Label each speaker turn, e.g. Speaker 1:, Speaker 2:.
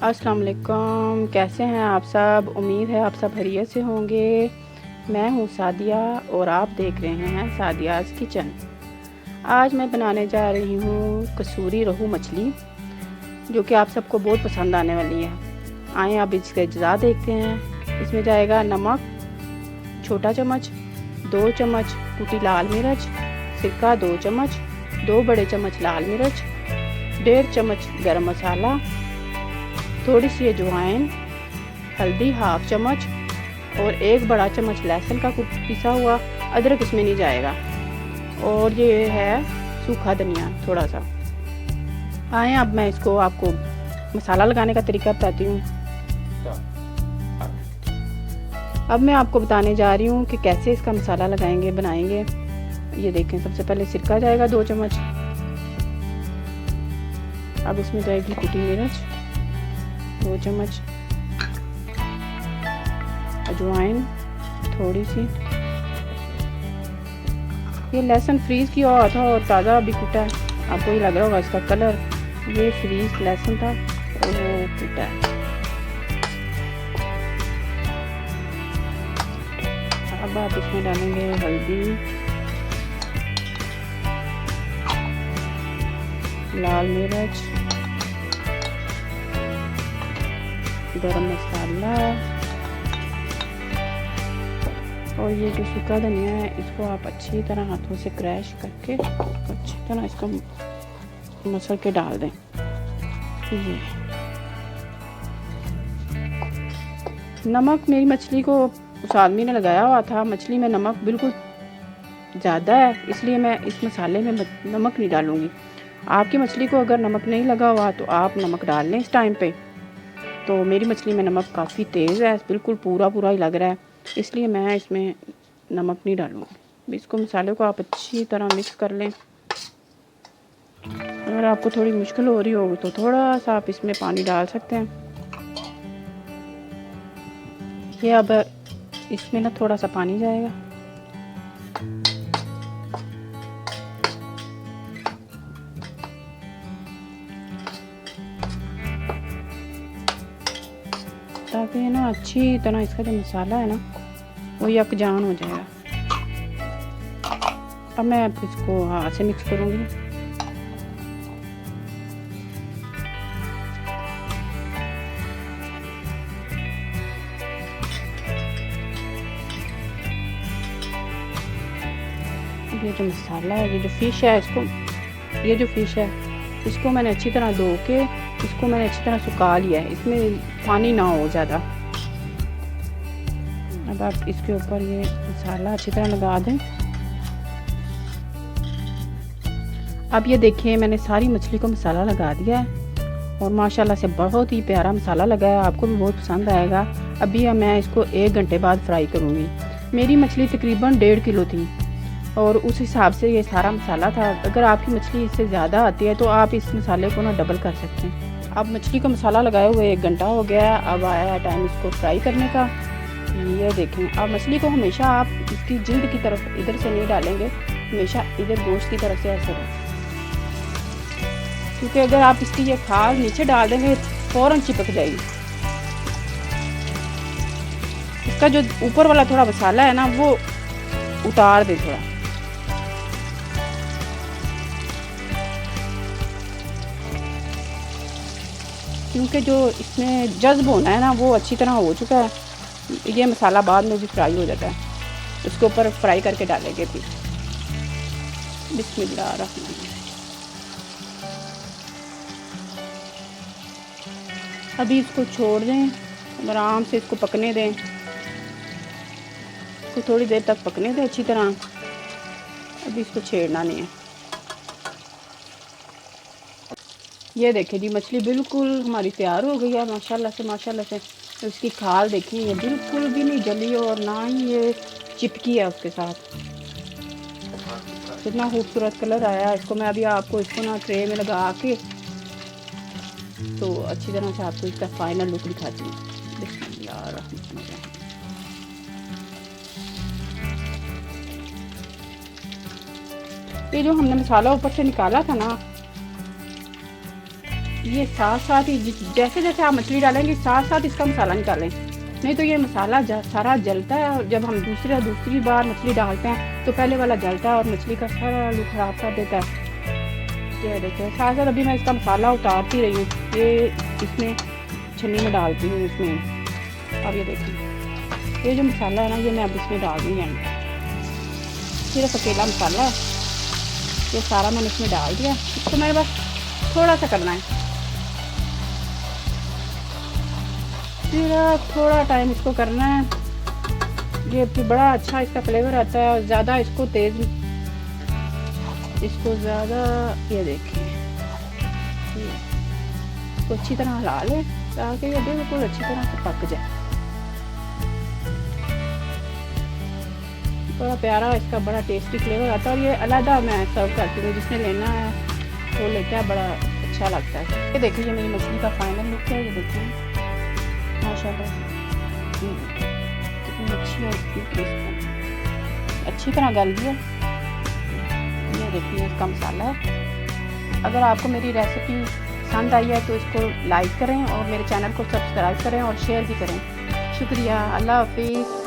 Speaker 1: अस्सलाम वालेकुम। कैसे हैं आप सब? उम्मीद है आप सब खैरियत से होंगे। मैं हूँ सादिया और आप देख रहे हैं सादियाज़ किचन। आज मैं बनाने जा रही हूँ कसूरी रोहू मछली, जो कि आप सबको बहुत पसंद आने वाली है। आए अब इसके अज्जा देखते हैं। इसमें जाएगा नमक छोटा चम्मच, 2 चम्मच कुटी लाल मिर्च, सिरका 2 चम्मच, 2 बड़े चम्मच लाल मिर्च, 1.5 चम्मच गरम मसाला, थोड़ी सी अजवाइन, हल्दी 1/2 चम्मच और 1 बड़ा चम्मच लहसुन का पिसा हुआ। अदरक इसमें नहीं जाएगा। और ये है सूखा धनिया थोड़ा सा। आए अब मैं इसको आपको मसाला लगाने का तरीका बताती हूँ। अब मैं आपको बताने जा रही हूँ कि कैसे इसका मसाला लगाएंगे बनाएंगे। ये देखें, सबसे पहले सिरका जाएगा 2 चम्मच। अब इसमें जाएगी कुटी मिर्च 2 चम्मच, अजवाइन थोड़ी सी, ये लहसुन फ्रीज किया हुआ था और ताज़ा अभी कुटा है। आपको ये लग रहा होगा इसका कलर, ये फ्रीज लहसुन था और वो कुटा है। अब आप इसमें डालेंगे हल्दी, लाल मिर्च, गरम मसाला और ये जो सूखा धनिया है इसको आप अच्छी तरह हाथों से क्रैश करके अच्छी तरह इसको मसल के डाल दें। ये नमक मेरी मछली को उस आदमी ने लगाया हुआ था, मछली में नमक बिल्कुल ज़्यादा है, इसलिए मैं इस मसाले में नमक नहीं डालूँगी। आपकी मछली को अगर नमक नहीं लगा हुआ तो आप नमक डाल लें इस टाइम पे। तो मेरी मछली में नमक काफ़ी तेज़ है, बिल्कुल पूरा ही लग रहा है, इसलिए मैं इसमें नमक नहीं डालूँगी। इसको मसाले को आप अच्छी तरह मिक्स कर लें। अगर आपको थोड़ी मुश्किल हो रही हो तो थोड़ा सा आप इसमें पानी डाल सकते हैं। ये अब इसमें ना थोड़ा सा पानी जाएगा। ताकि ना अच्छी तरह इसका जो मसाला है ना वो यकजान हो जाएगा। अब मैं इसको हाथ से मिक्स करूँगी। ये जो मसाला है, ये जो फ़िश है इसको मैंने अच्छी तरह धो के इसको मैंने अच्छी तरह सुखा लिया है, इसमें पानी ना हो ज़्यादा। अब आप इसके ऊपर ये मसाला अच्छी तरह लगा दें। अब ये देखिए, मैंने सारी मछली को मसाला लगा दिया है और माशाल्लाह से बहुत ही प्यारा मसाला लगा है, आपको भी बहुत पसंद आएगा। अभी मैं इसको 1 घंटे बाद फ्राई करूँगी। मेरी मछली तकरीबन 1.5 किलो थी और उस हिसाब से ये सारा मसाला था। अगर आपकी मछली इससे ज़्यादा आती है तो आप इस मसाले को ना डबल कर सकते हैं। अब मछली को मसाला लगाए हुए 1 घंटा हो गया। अब आया है टाइम इसको फ्राई करने का। ये देखें, अब मछली को हमेशा आप इसकी जिल्द की तरफ इधर से नहीं डालेंगे, हमेशा इधर गोश्त की तरफ से ऐसे करें, क्योंकि अगर आप इसकी ये खाल नीचे डाल देंगे फ़ौरन चिपक जाएगी। इसका जो ऊपर वाला थोड़ा मसाला है ना वो उतार दे थोड़ा। क्योंकि जो इसमें जज्ब होना है ना वो अच्छी तरह हो चुका है। ये मसाला बाद में भी फ्राई हो जाता है, उसके ऊपर फ्राई करके डालेंगे फिर। बिस्मिल्लाहिर्रहमानिर्रहीम। अभी इसको छोड़ दें, आराम से इसको पकने दें, इसको थोड़ी देर तक पकने दें अच्छी तरह। अभी इसको छेड़ना नहीं है। ये देखिए जी, मछली बिल्कुल हमारी तैयार हो गई है माशाल्लाह से। तो इसकी खाल देखिए, ये बिल्कुल भी नहीं जली और ना ही ये चिपकी है उसके साथ। कितना खूबसूरत कलर आया है। इसको मैं अभी आपको इसको ना ट्रे में लगा के तो अच्छी तरह से आपको इसका फाइनल लुक दिखाती हूँ। ये जो हमने मसाला ऊपर से निकाला था ना, ये साथ साथ ही जैसे जैसे आप मछली डालेंगे साथ साथ इसका मसाला निकालें, नहीं तो ये मसाला सारा जलता है और जब हम दूसरी बार मछली डालते हैं तो पहले वाला जलता है और मछली का सारा लुक ख़राब कर देता है। ये देखिए साथ साथ अभी मैं इसका मसाला उतारती रही हूँ, ये इसमें छन्नी में डालती हूँ इसमें। अब ये देखिए ये जो मसाला है ना, ये मैं अब इसमें डाल दूँगी। सिर्फ अकेला मसाला है, ये सारा मैंने इसमें डाल दिया। इसको मैंने बस थोड़ा सा करना है, सिर्फ थोड़ा टाइम इसको करना है। ये फिर बड़ा अच्छा इसका फ्लेवर आता है और ज़्यादा इसको ज़्यादा ये देखिए इसको अच्छी तरह हिला लें ताकि ये बिल्कुल अच्छी तरह से पक जाए। बड़ा प्यारा इसका बड़ा टेस्टी फ्लेवर आता है और ये अलहदा मैं सर्व करती हूँ, जिसने लेना है वो लेता है, बड़ा अच्छा लगता है। ये देखिए ये मेरी मछली का फाइनल लुक है, ये देखिए माशाल्लाह कितनी अच्छी और अच्छी तरह गल गई है। ये देखिए इसका मसाला है। अगर आपको मेरी रेसिपी पसंद आई है तो इसको लाइक करें और मेरे चैनल को सब्सक्राइब करें और शेयर भी करें। शुक्रिया, अल्लाह हाफिज़।